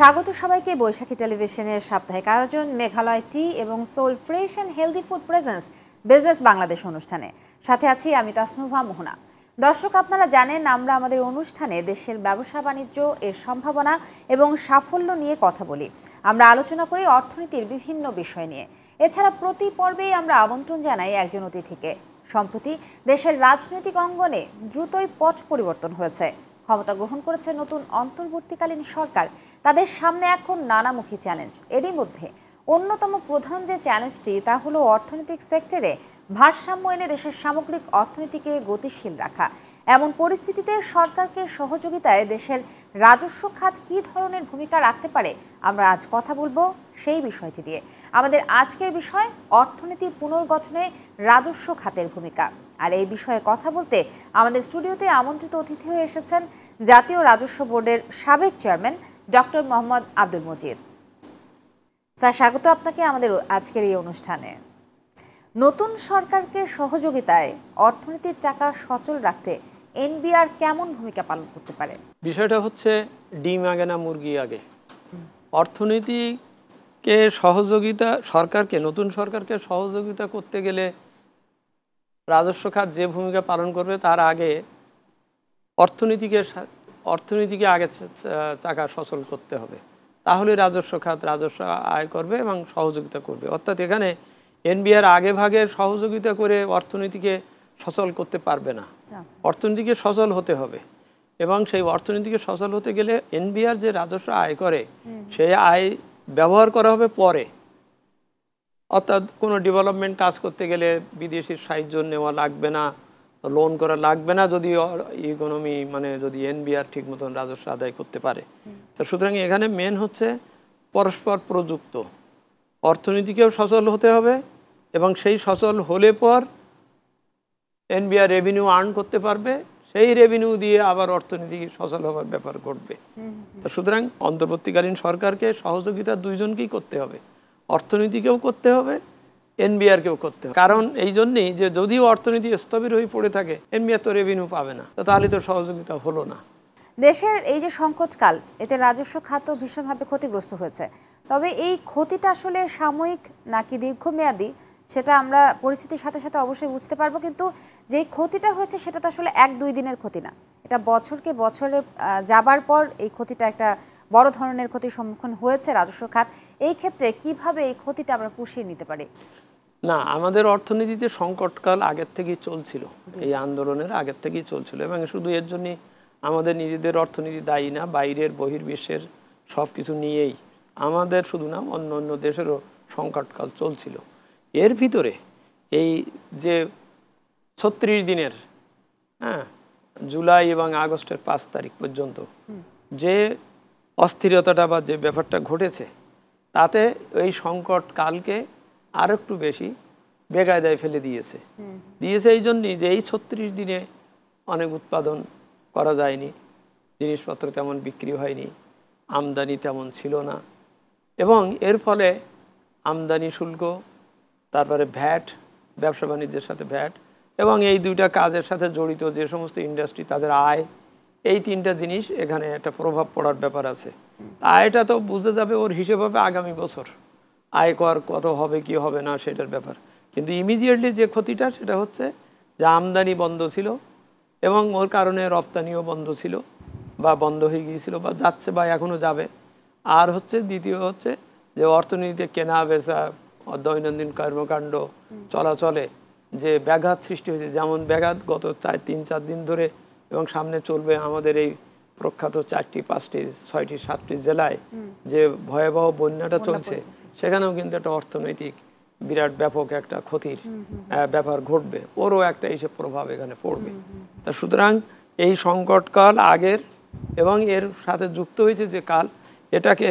স্বাগত সবাইকে বৈশাখী টেলিভিশনের সাপ্তাহিক আয়োজন মেঘালয় টি এবং Soul Fresh and Healthy Food Presence Business Bangladesh অনুষ্ঠানে। সাথে আছি আমি তাসনুভা মোহনা। দর্শক, আপনারা জানেন আমরা আমাদের অনুষ্ঠানে দেশের ব্যবসা বাণিজ্য, এর সম্ভাবনা এবং সাফল্য নিয়ে কথা বলি। আমরা আলোচনা করি অর্থনীতির বিভিন্ন বিষয় নিয়ে। এছাড়া প্রতি পর্বেই আমরা আমন্ত্রণ জানাই একজন অতিথিকে। সম্প্রতি দেশের রাজনৈতিক অঙ্গনে দ্রুতই পট পরিবর্তন হয়েছে। ক্ষমতা গ্রহণ করেছে নতুন অন্তর্বর্তীকালীন সরকার। তাদের সামনে এখন নানামুখী চ্যালেঞ্জ। এরই মধ্যে অন্যতম প্রধান যে চ্যালেঞ্জটি তা হলো অর্থনৈতিক সেক্টরে ভারসাম্য এনে দেশের সামগ্রিক অর্থনীতিকে গতিশীল রাখা। এমন পরিস্থিতিতে সরকারকে সহযোগিতায় দেশের রাজস্ব খাত কী ধরনের ভূমিকা রাখতে পারে, আমরা আজ কথা বলবো সেই বিষয়টি নিয়ে। আমাদের আজকের বিষয় অর্থনীতি পুনর্গঠনে রাজস্ব খাতের ভূমিকা। আর এই বিষয়ে কথা বলতে আমাদের স্টুডিওতে আমন্ত্রিত অতিথি হয়ে এসেছেন জাতীয় রাজস্ব বোর্ডের সাবেক chairman doctor Mohammad Abdul Majid. Sir, স্বাগত আপনাকে আমাদের আজকের এই অনুষ্ঠানে। নতুন সরকারকে সহযোগিতায় অর্থনীতির চাকা সচল রাখতে এনবিআর কেমন ভূমিকা পালন করতে পারে? বিষয়টা হচ্ছে ডিম আগে না মুরগি আগে। অর্থনীতিকে সহযোগিতা, সরকারকে, নতুন সরকারকে সহযোগিতা করতে গেলে রাজস্ব খাত যে ভূমিকা পালন করবে তার আগে অর্থনীতিকে আগে চাকা সচল করতে হবে। তাহলে রাজস্ব খাত রাজস্ব আয় করবে এবং সহযোগিতা করবে। অর্থাৎ এখানে এনবিআর আগে ভাগে সহযোগিতা করে অর্থনীতিকে সচল করতে পারবে না। অর্থনীতিকে সচল হতে হবে এবং সেই অর্থনীতিকে সচল হতে গেলে এনবিআর যে রাজস্ব আয় করে সেই আয় ব্যবহার করা হবে পরে। অর্থাৎ কোনো ডেভেলপমেন্ট কাজ করতে গেলে বিদেশি সাহায্য নেওয়া লাগবে না, লোন করা লাগবে না, যদি ইকোনমি যদি এনবিআর ঠিক মতন রাজস্ব আদায় করতে পারে। তো সুতরাং এখানে মেন হচ্ছে পরস্পর প্রযুক্ত। অর্থনীতিকেও সচল হতে হবে এবং সেই সচল হলে পর এনবিআর রেভিনিউ আর্ন করতে পারবে, সেই রেভিনিউ দিয়ে আবার অর্থনীতি সচল হওয়ার ব্যাপার ঘটবে। তো সুতরাং অন্তর্বর্তীকালীন সরকারকে সহযোগিতা দুইজনকেই করতে হবে, অর্থনীতিকেও করতে হবে, এনবিআরকেও করতে হবে। কারণ এই জন্যেই যে যদিও অর্থনীতি স্থবির হয়ে পড়ে থাকে, এনবিআর তো রেভিনিউ পাবে না, তাহলে তো সহযোগিতা হলো না। দেশের এই যে সংকটকাল, এতে রাজস্ব খাত ভীষণভাবে ক্ষতিগ্রস্ত হয়েছে। তবে এই ক্ষতিটা আসলে সাময়িক নাকি দীর্ঘমেয়াদী সেটা আমরা পরিস্থিতির সাথে সাথে অবশ্যই বুঝতে পারবো, কিন্তু যে ক্ষতিটা হয়েছে সেটা তো আসলে 1-2 দিনের ক্ষতি না। এটা বছরকে বছরে যাবার পর এই ক্ষতিটা একটা বড় ধরনের ক্ষতির সম্মুখীন হয়েছে রাজস্ব খাত। এই ক্ষেত্রে কিভাবে এই ক্ষতিটা আমরা পুষিয়ে নিতে পারি? না, আমাদের অর্থনীতিতে সংকটকাল আগের থেকেই চলছিল, এই আন্দোলনের আগের থেকেই চলছিল এবং শুধু এর জন্যই আমাদের নিজেদের অর্থনীতি দায়ী না, বাইরের বহির্বিশ্বের সব কিছু নিয়েই আমাদের শুধু না অন্য অন্য দেশেরও সংকটকাল চলছিল। এর ভিতরে এই যে 36 দিনের জুলাই এবং আগস্টের 5 তারিখ পর্যন্ত যে অস্থিরতাটা বা যে ব্যাপারটা ঘটেছে, তাতে এই সংকটকালকে আর একটু বেশি বেকায়দায় ফেলে দিয়েছে এই জন্যই যে এই 36 দিনে অনেক উৎপাদন করা যায়নি, জিনিসপত্র তেমন বিক্রি হয়নি, আমদানি তেমন ছিল না এবং এর ফলে আমদানি শুল্ক, তারপরে ভ্যাট, ব্যবসা বাণিজ্যের সাথে ভ্যাট এবং এই দুইটা কাজের সাথে জড়িত যে সমস্ত ইন্ডাস্ট্রি তাদের আয়, এই 3টা জিনিস এখানে একটা প্রভাব পড়ার ব্যাপার আছে। আয়টা তো বুঝে যাবে ওর হিসেব হবে আগামী বছর, আয় কর কত হবে কি হবে না সেটার ব্যাপার। কিন্তু ইমিডিয়েটলি যে ক্ষতিটা সেটা হচ্ছে যে আমদানি বন্ধ ছিল এবং ওর কারণে রপ্তানিও বন্ধ ছিল বা বন্ধ হয়ে গিয়েছিল বা যাচ্ছে বা এখনও যাবে। আর হচ্ছে দ্বিতীয় হচ্ছে যে অর্থনীতিতে কেনা বেচা, দৈনন্দিন কর্মকাণ্ড চলাচলে যে ব্যাঘাত সৃষ্টি হয়েছে, যেমন ব্যাঘাত গত 3-4 দিন ধরে এবং সামনে চলবে আমাদের এই প্রখ্যাত 4টি 5টি 6টি 7টি জেলায় যে ভয়াবহ বন্যাটা চলছে, সেখানেও কিন্তু একটা অর্থনৈতিক বিরাট ব্যাপক একটা ক্ষতির ব্যাপার ঘটবে, ওরও একটা হিসেব প্রভাব এখানে পড়বে। তা সুতরাং এই সংকটকাল আগের এবং এর সাথে যুক্ত হয়েছে যে কাল, এটাকে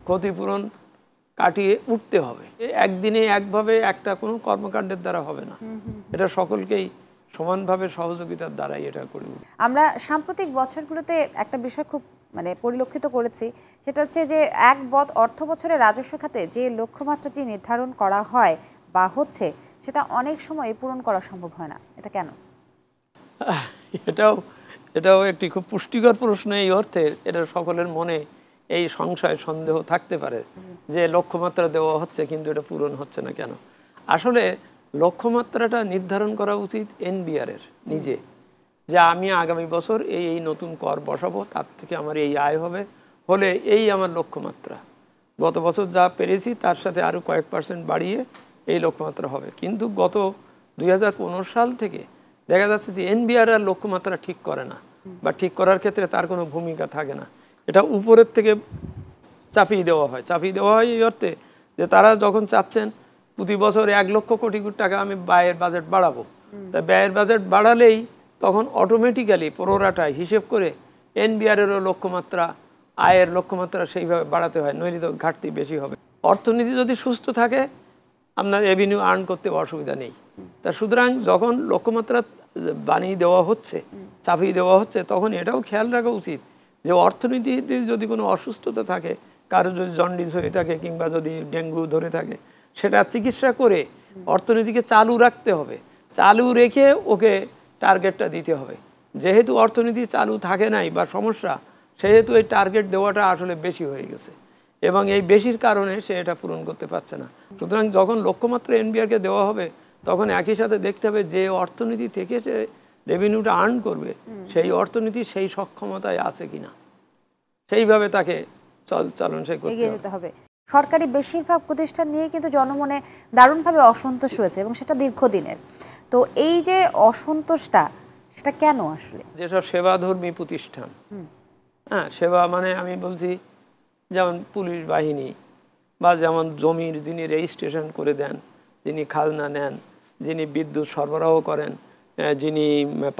ক্ষতিপূরণ কাটিয়ে উঠতে হবে। একদিনে একভাবে একটা কোনো কর্মকাণ্ডের দ্বারা হবে না, এটা সকলকেই সমানভাবে সহযোগিতার দ্বারাই এটা করব। আমরা সাম্প্রতিক বছরগুলোতে একটা বিষয় খুব পরিলক্ষিত করেছি, সেটা হচ্ছে যে অর্থ বছরে রাজস্ব খাতে যে লক্ষ্যমাত্রাটি নির্ধারণ করা হয় বা হচ্ছে, সেটা অনেক সময় পূরণ করা সম্ভব হয় না। এটা কেন? এটাও একটি খুব পুষ্টিকর প্রশ্ন এই অর্থে, এটা সকলের মনে এই সংশয় সন্দেহ থাকতে পারে যে লক্ষ্যমাত্রা দেওয়া হচ্ছে কিন্তু এটা পূরণ হচ্ছে না কেন। আসলে লক্ষ্যমাত্রাটা নির্ধারণ করা উচিত এনবিআর এর নিজে, যে আমি আগামী বছর এই নতুন কর বসাবো, তার থেকে আমার এই আয় হবে, হলে এই আমার লক্ষ্যমাত্রা। গত বছর যা পেরেছি তার সাথে আরও কয়েক % বাড়িয়ে এই লক্ষ্যমাত্রা হবে। কিন্তু গত 2015 সাল থেকে দেখা যাচ্ছে যে এনবিআর আর লক্ষ্যমাত্রা ঠিক করে না, বা ঠিক করার ক্ষেত্রে তার কোনো ভূমিকা থাকে না। এটা উপরের থেকে চাপিয়ে দেওয়া হয়। চাপিয়ে দেওয়া হয় এই অর্থে যে তারা যখন চাচ্ছেন প্রতি বছর 1 লক্ষ কোটি টাকা আমি ব্যয়ের বাজেট বাড়াবো, তা ব্যয়ের বাজেট বাড়ালেই তখন অটোমেটিক্যালি প্রোরাটায় হিসেব করে এনবিআরেরও লক্ষ্যমাত্রা, আয়ের লক্ষ্যমাত্রা সেইভাবে বাড়াতে হয়, নইলে তো ঘাটতি বেশি হবে। অর্থনীতি যদি সুস্থ থাকে আপনার রেভিনিউ আর্ন করতে অসুবিধা নেই। তা সুতরাং যখন লক্ষ্যমাত্রা বানিয়ে দেওয়া হচ্ছে, চাপিয়ে দেওয়া হচ্ছে, তখন এটাও খেয়াল রাখা উচিত যে অর্থনীতিতে যদি কোনো অসুস্থতা থাকে, কারো যদি জন্ডিস হয়ে থাকে কিংবা যদি ডেঙ্গু ধরে থাকে, সেটা চিকিৎসা করে অর্থনীতিকে চালু রাখতে হবে। চালু রেখে ওকে টার্গেটটা দিতে হবে। যেহেতু অর্থনীতি চালু থাকে নাই বা সমস্যা, সেহেতু এই টার্গেট দেওয়াটা আসলে বেশি হয়ে গেছে এবং এই বেশির কারণে সে এটা পূরণ করতে পারছে না। সুতরাং যখন লক্ষ্যমাত্রা এনবিআরকে দেওয়া হবে তখন একই সাথে দেখতে হবে যে অর্থনীতি থেকে সে রেভিনিউটা আর্ন করবে সেই অর্থনীতি সেই সক্ষমতায় আছে কিনা, সেইভাবে তাকে চলনসই করতে হবে। সরকারি বেশিরভাগ প্রতিষ্ঠান নিয়ে কিন্তু জনমনে দারুণভাবে অসন্তোষ রয়েছে এবং সেটা দীর্ঘদিনের। তো এই যে অসন্তোষটা, সেটা কেন আসলে? যেসব সেবাধর্মী প্রতিষ্ঠান, হ্যাঁ, সেবা মানে আমি বলছি যেমন পুলিশ বাহিনী, বা যেমন জমির যিনি রেজিস্ট্রেশন করে দেন, যিনি খাজনা নেন, যিনি বিদ্যুৎ সরবরাহ করেন, যিনি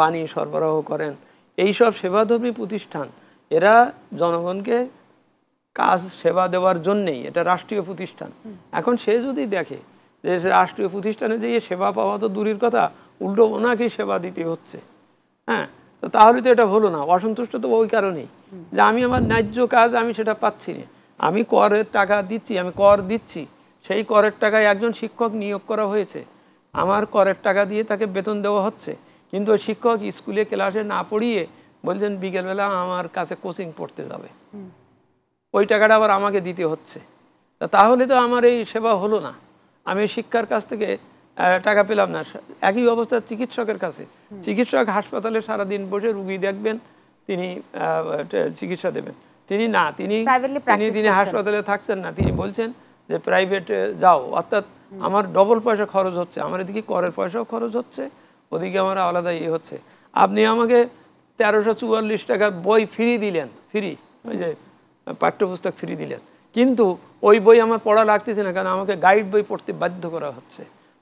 পানি সরবরাহ করেন, এইসব সেবাধর্মী প্রতিষ্ঠান এরা জনগণকে কাজ সেবা দেওয়ার জন্যেই, এটা রাষ্ট্রীয় প্রতিষ্ঠান। এখন সে যদি দেখে যে রাষ্ট্রীয় প্রতিষ্ঠানে যেয়ে সেবা পাওয়া তো দূরের কথা, উল্টো ওনাকেই সেবা দিতে হচ্ছে, হ্যাঁ, তো তাহলে তো এটা হলো না। অসন্তুষ্ট তো ওই কারণেই যে আমি আমার ন্যায্য কাজ আমি সেটা পাচ্ছি না। আমি করের টাকা দিচ্ছি, আমি কর দিচ্ছি, সেই করের টাকায় একজন শিক্ষক নিয়োগ করা হয়েছে, আমার করের টাকা দিয়ে তাকে বেতন দেওয়া হচ্ছে, কিন্তু ওই শিক্ষক স্কুলে ক্লাসে না পড়িয়ে বলছেন বিকেলবেলা আমার কাছে কোচিং পড়তে যাবে, ওই টাকাটা আবার আমাকে দিতে হচ্ছে। তাহলে তো আমার এই সেবা হলো না, আমি শিক্ষার কাছ থেকে টাকা পেলাম না। একই অবস্থা চিকিৎসকের কাছে, চিকিৎসক হাসপাতালে সারাদিন বসে রুগী দেখবেন, তিনি চিকিৎসা দেবেন, তিনি না, তিনি হাসপাতালে থাকছেন না, তিনি বলছেন যে প্রাইভেটে যাও। অর্থাৎ আমার ডবল পয়সা খরচ হচ্ছে, আমার এদিকে করের পয়সাও খরচ হচ্ছে, ওদিকে আমার আলাদা ইয়ে হচ্ছে। আপনি আমাকে 1344 টাকার বই ফ্রি দিলেন, ফ্রি, ওই যে পাঠ্যপুস্তক ফ্রি দিলেন, কিন্তু ওই বই আমার পড়া লাগতেছে না, কারণ আমাকে গাইড বই পড়তে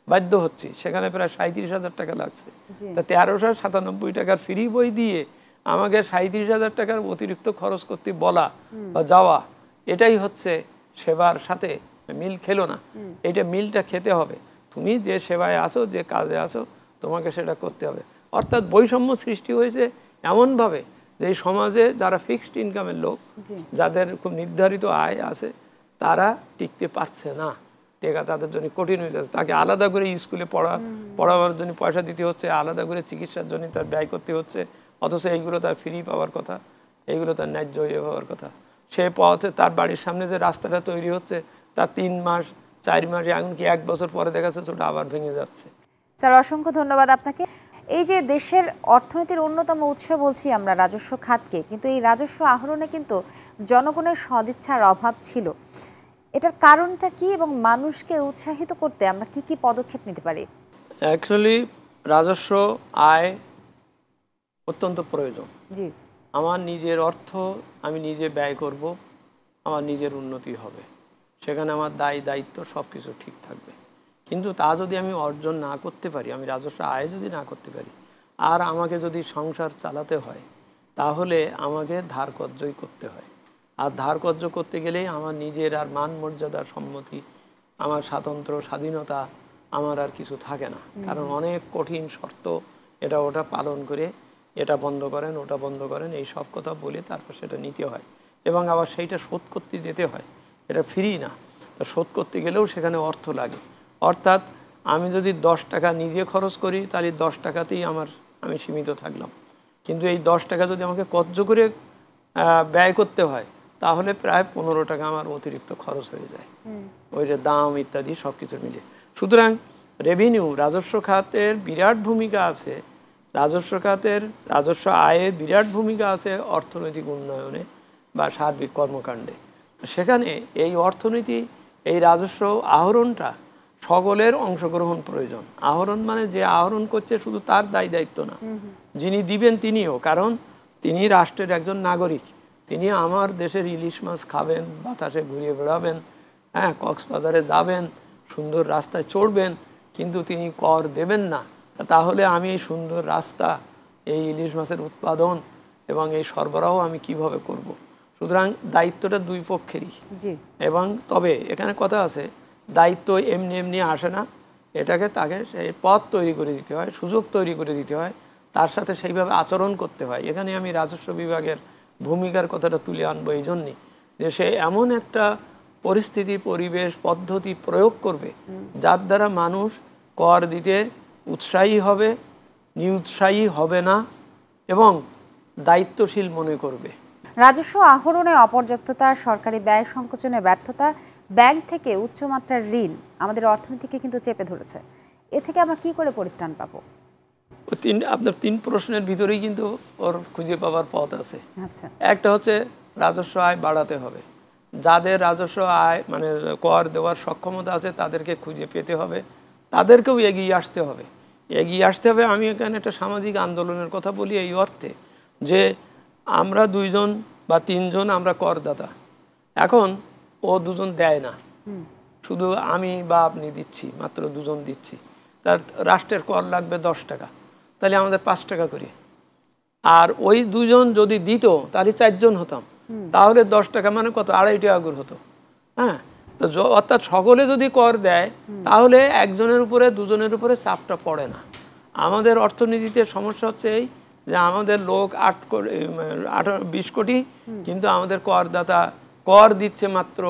বাধ্য হচ্ছি, সেখানে প্রায় 37,000 টাকা লাগছে। তা 1397 টাকার ফ্রি বই দিয়ে আমাকে 37,000 টাকার অতিরিক্ত খরচ করতে বলা বা যাওয়া, এটাই হচ্ছে সেবার সাথে মিল খেলো না। এইটা মিলটা খেতে হবে। তুমি যে সেবায় আসো, যে কাজে আসো, তোমাকে সেটা করতে হবে। অর্থাৎ বৈষম্য সৃষ্টি হয়েছে এমনভাবে যে সমাজে যারা ফিক্সড ইনকামের লোক, যাদের খুব নির্ধারিত আয় আছে, তারা টিকতে পারছে না, টেকা তাদের জন্য কঠিন হয়ে যাচ্ছে। তাকে আলাদা করে স্কুলে পড়াবার জন্য পয়সা দিতে হচ্ছে, আলাদা করে চিকিৎসার জন্য তার ব্যয় করতে হচ্ছে, অথচ এইগুলো তার ফ্রি পাওয়ার কথা, এইগুলো তার ন্যায্য ইয়ে পাওয়ার কথা। সে পথে তার বাড়ির সামনে যে রাস্তাটা তৈরি হচ্ছে, তার 3 মাস 4 মাস এমনকি 1 বছর পরে দেখা যাচ্ছে ওটা আবার ভেঙে যাচ্ছে। স্যার, অসংখ্য ধন্যবাদ আপনাকে। এই যে দেশের অর্থনীতির অন্যতম উৎস বলছি আমরা রাজস্ব খাতকে, কিন্তু এই রাজস্ব আহরণে কিন্তু জনগণের সদিচ্ছার অভাব ছিল। এটার কারণটা কি এবং মানুষকে উৎসাহিত করতে আমরা কি কি পদক্ষেপ নিতে পারি? অ্যাকচুয়ালি রাজস্ব আয় অত্যন্ত প্রয়োজন। জি, আমার নিজের অর্থ আমি নিজে ব্যয় করব, আমার নিজের উন্নতি হবে, সেখানে আমার দায়িত্ব সব কিছু ঠিক থাকবে। কিন্তু তা যদি আমি অর্জন না করতে পারি, আমি রাজস্ব আয় যদি না করতে পারি, আর আমাকে যদি সংসার চালাতে হয়, তাহলে আমাকে ধার কর্জই করতে হয়। আর ধার কর্জ করতে গেলেই আমার নিজের আর মান মর্যাদার সম্মতি, আমার স্বাধীনতা আমার আর কিছু থাকে না। কারণ অনেক কঠিন শর্ত, এটা ওটা পালন করে, এটা বন্ধ করেন, ওটা বন্ধ করেন, এই সব কথা বলে তারপর সেটা নিতে হয় এবং আবার সেইটা শোধ করতে যেতে হয়। এটা ফ্রি না, তা শোধ করতে গেলেও সেখানে অর্থ লাগে। অর্থাৎ আমি যদি 10 টাকা নিজে খরচ করি, তাহলে 10 টাকাতেই আমি সীমিত থাকলাম। কিন্তু এই 10 টাকা যদি আমাকে কর্জ করে ব্যয় করতে হয়, তাহলে প্রায় 15 টাকা আমার অতিরিক্ত খরচ হয়ে যায়, ওই যে দাম ইত্যাদি সব কিছু মিলিয়ে। সুতরাং রেভিনিউ, রাজস্ব খাতের বিরাট ভূমিকা আছে, রাজস্ব আয়ের বিরাট ভূমিকা আছে অর্থনৈতিক উন্নয়নে বা সার্বিক কর্মকাণ্ডে। সেখানে এই অর্থনীতি, এই রাজস্ব আহরণটা সকলের অংশগ্রহণ প্রয়োজন। আহরণ মানে যে আহরণ করছে শুধু তার দায়িত্ব না, যিনি দিবেন তিনিও, কারণ তিনি রাষ্ট্রের একজন নাগরিক। তিনি আমার দেশের ইলিশ মাছ খাবেন, বাতাসে ঘুরিয়ে বেড়াবেন, হ্যাঁ, কক্সবাজারে যাবেন, সুন্দর রাস্তায় চড়বেন, কিন্তু তিনি কর দেবেন না। তাহলে আমি এই সুন্দর রাস্তা, এই ইলিশ মাছের উৎপাদন এবং এই সরবরাহ আমি কিভাবে করব? সুতরাং দায়িত্বটা দুই পক্ষেরই। এবং তবে এখানে কথা আছে, দায়িত্ব এমনি এমনি আসে না, তাকে সেই পথ তৈরি করে দিতে হয়, সুযোগ তৈরি করে দিতে হয়, তার সাথে সেইভাবে আচরণ করতে হয়। এখানে আমি রাজস্ব বিভাগের ভূমিকার কথাটা তুলে আনবো এই জন্যই যে সে এমন একটা পরিস্থিতি, পরিবেশ, পদ্ধতি প্রয়োগ করবে যার দ্বারা মানুষ কর দিতে উৎসাহী হবে, নিরুৎসাহী হবে না এবং দায়িত্বশীল মনে করবে। রাজস্ব আহরণে অপর্যাপ্ততা, সরকারি ব্যয় সংকোচনে ব্যর্থতা, ব্যাংক থেকে উচ্চমাত্রার ঋণ আমাদের অর্থনীতিকে কিন্তু চেপে ধরেছে। এ থেকে আমরা কি করে পরিত্রাণ পাবো? আপনার 3 প্রশ্নের ভিতরেই কিন্তু ওর খুঁজে পাওয়ার পথ আছে। আচ্ছা, একটা হচ্ছে রাজস্ব আয় বাড়াতে হবে। যাদের রাজস্ব আয় মানে কর দেওয়ার সক্ষমতা আছে তাদেরকে খুঁজে পেতে হবে, তাদেরকেও এগিয়ে আসতে হবে। আমি এখানে একটা সামাজিক আন্দোলনের কথা বলি এই অর্থে যে আমরা 2 জন বা 3 জন আমরা করদাতা, এখন ও 2 জন দেয় না, শুধু আমি বা আপনি দিচ্ছি, মাত্র 2 জন দিচ্ছি, তার রাষ্ট্রের কর লাগবে 10 টাকা, তাহলে আমাদের 5 টাকা করে। আর ওই 2 জন যদি দিত তাহলে 4 জন হতাম, তাহলে 10 টাকা মানে কত, 2.5 টাকা করে হতো। হ্যাঁ, তো অর্থাৎ সকলে যদি কর দেয় তাহলে একজনের উপরে 2 জনের উপরে চাপটা পড়ে না। আমাদের অর্থনীতিতে সমস্যা হচ্ছে এই যে আমাদের লোক 20 কোটি, কিন্তু আমাদের করদাতা কর দিচ্ছে মাত্র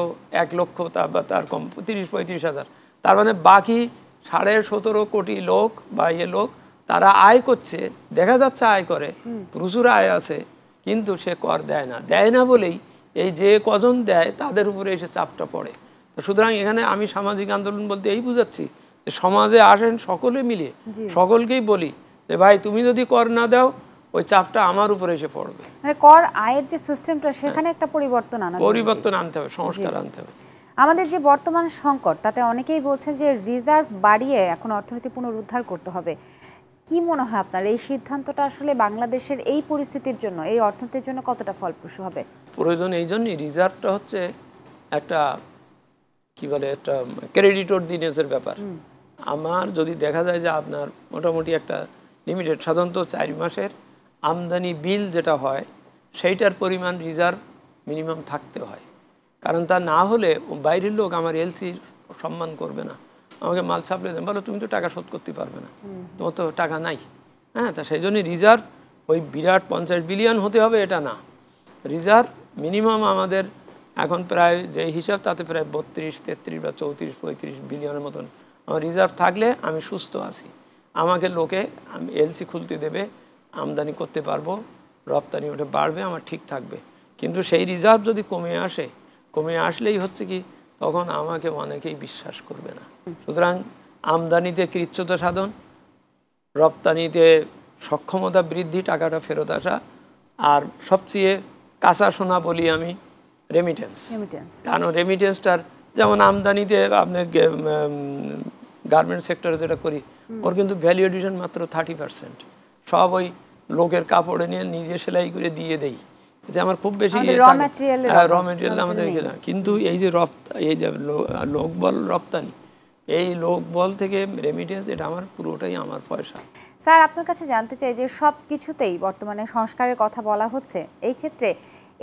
1 লক্ষ বা তার কম, 30-35 হাজার। তার মানে বাকি 17.5 কোটি লোক বা লোক তারা আয় করছে, দেখা যাচ্ছে আয় করে, প্রচুর আয় আছে, কিন্তু সে কর দেয় না বলেই এই যে কজন দেয় তাদের উপরে এসে চাপটা পড়ে। তো সুতরাং এখানে আমি সামাজিক আন্দোলন বলতে এই বুঝাচ্ছি যে সমাজে আসেন সকলে মিলে, সকলকেই বলি যে ভাই তুমি যদি কর না দাও ওই চাপটা আমার উপরে এসে পড়বে। মানে কর আয়ের যে সিস্টেমটা সেখানে একটা পরিবর্তন আনতে হবে, সংস্কার আনতে হবে। আমাদের যে বর্তমান সংকট তাতে অনেকেই বলছেন যে রিজার্ভ বাড়িয়ে এখন অর্থনীতি পুনরুদ্ধার করতে হবে। কি মনে হয় আপনার এই সিদ্ধান্তটা আসলে বাংলাদেশের এই পরিস্থিতির জন্য, এই অর্থনীতির জন্য কতটা ফলপ্রসূ হবে? প্রয়োজন এই জন্যই, রিজার্ভটা হচ্ছে একটা কি বলে, একটা ক্রেডিটর দিনেসের ব্যাপার। আমার যদি দেখা যায় যে আপনার মোটামুটি একটা লিমিটেড, সাধারণত 4 মাসের আমদানি বিল যেটা হয় সেইটার পরিমাণ রিজার্ভ মিনিমাম থাকতে হয়, কারণ তা না হলে বাইরের লোক আমার এলসি সম্মান করবে না, আমাকে মাল সাপ্লাই দেন, বলো তুমি তো টাকা শোধ করতে পারবে না, তোমার তো টাকা নাই। হ্যাঁ, তা সেই জন্যই রিজার্ভ ওই বিরাট 50 বিলিয়ন হতে হবে এটা না, রিজার্ভ মিনিমাম আমাদের এখন প্রায় যে হিসাব তাতে প্রায় 32, 33 বা 34, 35 বিলিয়নের মতন আমার রিজার্ভ থাকলে আমি সুস্থ আছি। আমাকে লোকে আমি এলসি খুলতে দেবে, আমদানি করতে পারবো, রপ্তানি ওটা বাড়বে, আমার ঠিক থাকবে। কিন্তু সেই রিজার্ভ যদি কমে আসলেই হচ্ছে কি, তখন আমাকে অনেকেই বিশ্বাস করবে না। সুতরাং আমদানিতে কৃচ্ছ্রতা সাধন, রপ্তানিতে সক্ষমতা বৃদ্ধি, টাকাটা ফেরত আসা, আর সবচেয়ে কাঁচা সোনা বলি আমি রেমিটেন্স। কারণ রেমিটেন্সটার যেমন আমদানিতে আপনার গার্মেন্ট সেক্টরে যেটা করি ওর কিন্তু ভ্যালু এডিশন মাত্র 30%, সব ওই লোকের কাপড়ে নিয়ে নিজে সেলাই করে দিয়ে দেই, এতে আমার খুব বেশি র মেটেরিয়াল আমাদের। কিন্তু এই যে লোকবল রপ্তানি, এই লোকবল থেকে রেমিটেন্স, এটা আমার পুরোটাই আমার পয়সা। স্যার, আপনার কাছে জানতে চাই যে সব কিছুতেই বর্তমানে সংস্কারের কথা বলা হচ্ছে, এই ক্ষেত্রে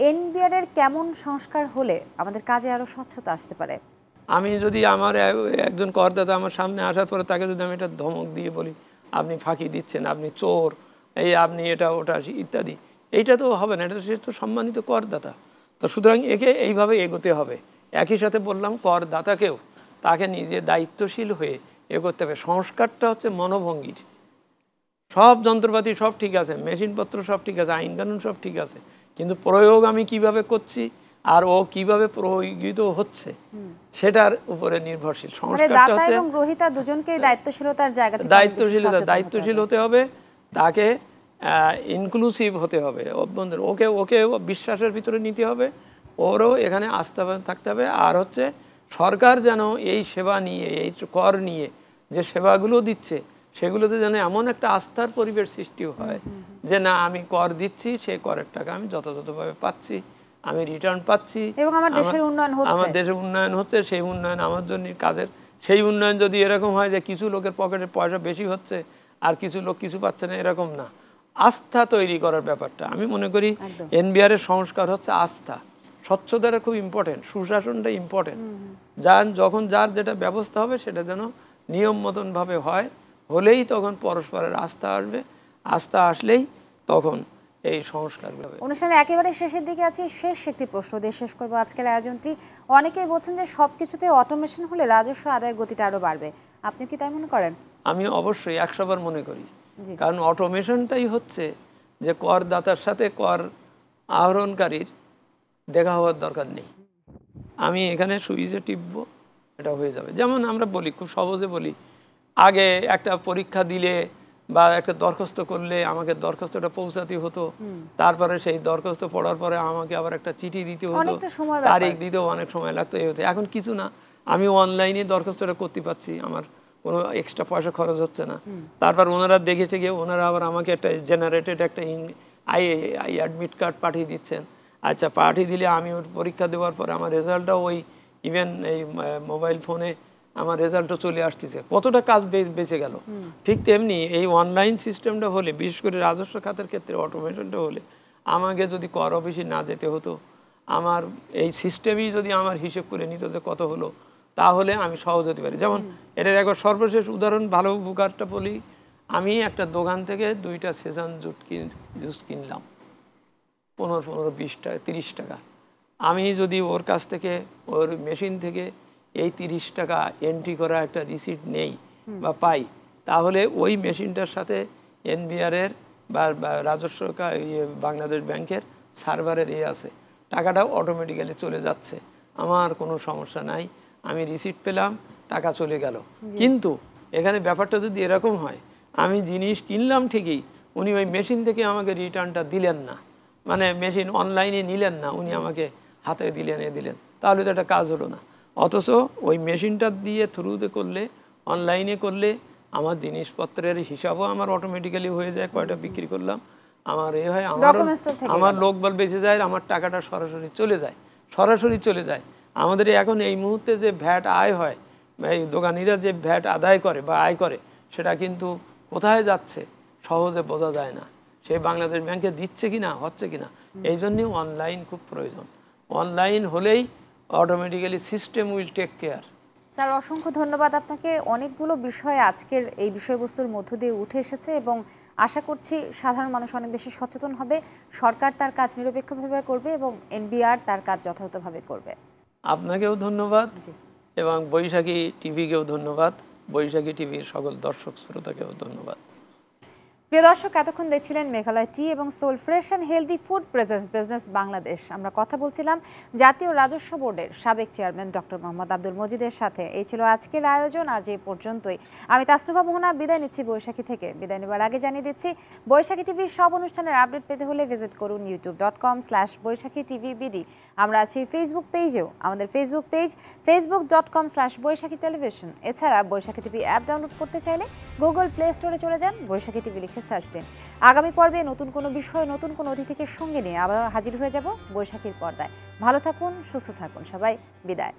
এনবিআর এর কেমন সংস্কার হলে আমাদের কাজে আরো স্বচ্ছতা আসতে পারে? আমি যদি আমার একজন করদাতা আমার সামনে আসার পরে তাকে যদি আমি এটা ধমক দিয়ে বলি আপনি ফাঁকি দিচ্ছেন, আপনি চোর, এই আপনি এটা ওটা ইত্যাদি, এইটা তো হবে না, এটা সে তো সম্মানিত করদাতা। তো সুতরাং একে এইভাবে এগোতে হবে। একই সাথে বললাম করদাতাকেও তাকে নিজে দায়িত্বশীল হয়ে এগোতে হবে। সংস্কারটা হচ্ছে মনোভঙ্গির। সব যন্ত্রপাতি সব ঠিক আছে, মেশিনপত্র সব ঠিক আছে, আইন কানুন সব ঠিক আছে, কিন্তু প্রয়োগ আমি কিভাবে করছি, আর ও কিভাবে প্রয়োগিত হচ্ছে সেটার উপরে নির্ভরশীল। মানে সংস্কারটা দাতা হচ্ছে এবং গ্রহীতা দুজনকেই দায়িত্বশীলতার জায়গা থেকে দায়িত্বশীল হতে হবে, তাকে ইনক্লুসিভ হতে হবে, ওকে ওকে বিশ্বাসের ভিতরে নিতে হবে, ওরও এখানে আস্থা থাকতে হবে। আর হচ্ছে সরকার যেন এই সেবা নিয়ে, এই কর নিয়ে যে সেবাগুলো দিচ্ছে সেগুলোতে যেন এমন একটা আস্থার পরিবেশ সৃষ্টি হয় যে না, আমি কর দিচ্ছি, সেই করের টাকা আমি যথাযথভাবে পাচ্ছি, আমি রিটার্ন পাচ্ছি এবং আমার দেশের উন্নয়ন হচ্ছে, আমার দেশের উন্নয়ন হচ্ছে, সেই উন্নয়ন আমার জন্য কাজের। সেই উন্নয়ন যদি এরকম হয় যে কিছু লোকের পকেটে পয়সা বেশি হচ্ছে আর কিছু লোক কিছু পাচ্ছে না, এরকম না। আস্থা তৈরি করার ব্যাপারটা আমি মনে করি এনবিআর এর সংস্কার হচ্ছে আস্থা। স্বচ্ছতাটা খুব ইম্পর্টেন্ট, সুশাসনটা ইম্পর্টেন্ট। যখন যার যেটা ব্যবস্থা হবে সেটা যেন নিয়ম মতন ভাবে হয়, হলেই তখন পরস্পরের আস্থা আসবে। আস্থা আসলেই তখন এই সংস্কার হবে। অনুষ্ঠানের একেবারে শেষের দিকে আছি, শেষ একটি প্রশ্ন দিয়ে শেষ করবো আজকের আয়োজনটি। অনেকেই বলছেন যে সবকিছুতে অটোমেশন হলে রাজস্ব আদায়ের গতিটা আরো বাড়বে, আপনি কি তাই মনে করেন? আমি অবশ্যই 100 বার মনে করি, কারণ অটোমেশনটাই হচ্ছে যে করদাতার সাথে কর আহরণকারীর দেখা হওয়ার দরকার নেই। আমি এখানে সুইচে টিপবো, এটা হয়ে যাবে। যেমন আমরা বলি, খুব সহজে বলি, আগে একটা পরীক্ষা দিলে বা একটা দরখাস্ত করলে আমাকে দরখাস্তটা পৌঁছাতে হতো, তারপরে সেই দরখাস্ত পড়ার পরে আমাকে আবার একটা চিঠি দিতে হতো, তারিখ দিতেও অনেক সময় লাগতো, এই হতো। এখন কিছু না, আমি অনলাইনে দরখাস্তটা করতে পারছি, আমার কোনো এক্সট্রা পয়সা খরচ হচ্ছে না। তারপর ওনারা দেখেছে গিয়ে ওনারা আবার আমাকে একটা জেনারেটেড একটা আই অ্যাডমিট কার্ড পাঠিয়ে দিচ্ছেন। আচ্ছা, পাঠিয়ে দিলে আমি ওর পরীক্ষা দেওয়ার পরে আমার রেজাল্টটাও ওই ইভেন এই মোবাইল ফোনে আমার রেজাল্টও চলে আসতেছে, কতটা কাজ বেঁচে গেল। ঠিক তেমনি এই অনলাইন সিস্টেমটা হলে, বিশেষ করে রাজস্ব খাতের ক্ষেত্রে অটোমেশনটা হলে, আমাকে যদি কর অফিসে না যেতে হতো, আমার এই সিস্টেমই যদি আমার হিসেব করে নিত যে কত হলো, তাহলে আমি সহজ হতে পারি। যেমন এটার একবার সর্বশেষ উদাহরণ, ভালো উপকারটা বলি। আমি একটা দোকান থেকে 2টা সেজান জুস কিনলাম 15-20 টাকা 30 টাকা। আমি যদি ওর কাছ থেকে, ওর মেশিন থেকে এই 30 টাকা এন্ট্রি করা একটা রিসিট নেই বা পাই, তাহলে ওই মেশিনটার সাথে এনবিআর এর বা রাজস্ব বাংলাদেশ ব্যাংকের সার্ভারের আছে, টাকাটাও অটোমেটিক্যালি চলে যাচ্ছে, আমার কোনো সমস্যা নাই। আমি রিসিট পেলাম, টাকা চলে গেল। কিন্তু এখানে ব্যাপারটা যদি এরকম হয়, আমি জিনিস কিনলাম ঠিকই, উনি ওই মেশিন থেকে আমাকে রিটার্নটা দিলেন না, মানে মেশিন অনলাইনে নিলেন না, উনি আমাকে হাতে দিলেন, তাহলে তো একটা কাজ হলো না। অথচ ওই মেশিনটা দিয়ে থ্রুতে করলে, অনলাইনে করলে আমার জিনিসপত্রের হিসাবও আমার অটোমেটিক্যালি হয়ে যায়, কয়টা বিক্রি করলাম, আমার এ হয়, আমার লোকবল বেঁচে যায়, আমার টাকাটা সরাসরি চলে যায়। আমাদের এখন এই মুহূর্তে যে ভ্যাট আয় হয়, এই দোকানিরা যে ভ্যাট আদায় করে বা আয় করে, সেটা কিন্তু কোথায় যাচ্ছে সহজে বোঝা যায় না। সে বাংলাদেশ ব্যাংকে দিচ্ছে কিনা, হচ্ছে কিনা। এই জন্যই অনলাইন খুব প্রয়োজন। অনলাইন হলেই automatically system will take care. Sir, অসংখ্য ধন্যবাদ আপনাকে। অনেকগুলো বিষয় আজকের এই বিষয়বস্তুর মধ্য দিয়ে উঠে এসেছে এবং আশা করছি সাধারণ মানুষ অনেক বেশি সচেতন হবে, সরকার তার কাজ নিরপেক্ষভাবে করবে এবং এনবিআর তার কাজ যথাযথভাবে করবে। আপনাকেও ধন্যবাদ এবং বৈশাখী টিভিকেও ধন্যবাদ, বৈশাখী টিভির সকল দর্শক শ্রোতাকেও ধন্যবাদ। প্রিয় দর্শক, এতক্ষণ দেখছিলেন মেঘালয় টি এবং Soul Fresh and Healthy Food Presence Business Bangladesh. আমরা কথা বলছিলাম জাতীয় রাজস্ব বোর্ডের সাবেক চেয়ারম্যান ডক্টর মোহাম্মদ আব্দুল মজিদের সাথে। এই ছিল আজকের আয়োজন, আজ এই পর্যন্তই। আমি তাসনুভা মোহনা বিদায় নিচ্ছি বৈশাখী থেকে। বিদায় নেবার আগে জানিয়ে দিচ্ছি, বৈশাখী টিভির সব অনুষ্ঠানের আপডেট পেতে হলে ভিজিট করুন youtube.com/বৈশাখী টিভি বিডি। আমরা আছি ফেসবুক পেজেও, আমাদের ফেসবুক পেজ facebook.com/বৈশাখী টেলিভিশন। এছাড়া বৈশাখী টিভি অ্যাপ ডাউনলোড করতে চাইলে গুগল প্লে স্টোরে চলে যান, বৈশাখী টিভি লিখে সার্চ দিন। আগামী পর্বে নতুন কোনো বিষয়, নতুন কোনো অতিথিকে সঙ্গে নিয়ে আবার হাজির হয়ে যাব বৈশাখীর পর্দায়। ভালো থাকুন, সুস্থ থাকুন সবাই, বিদায়।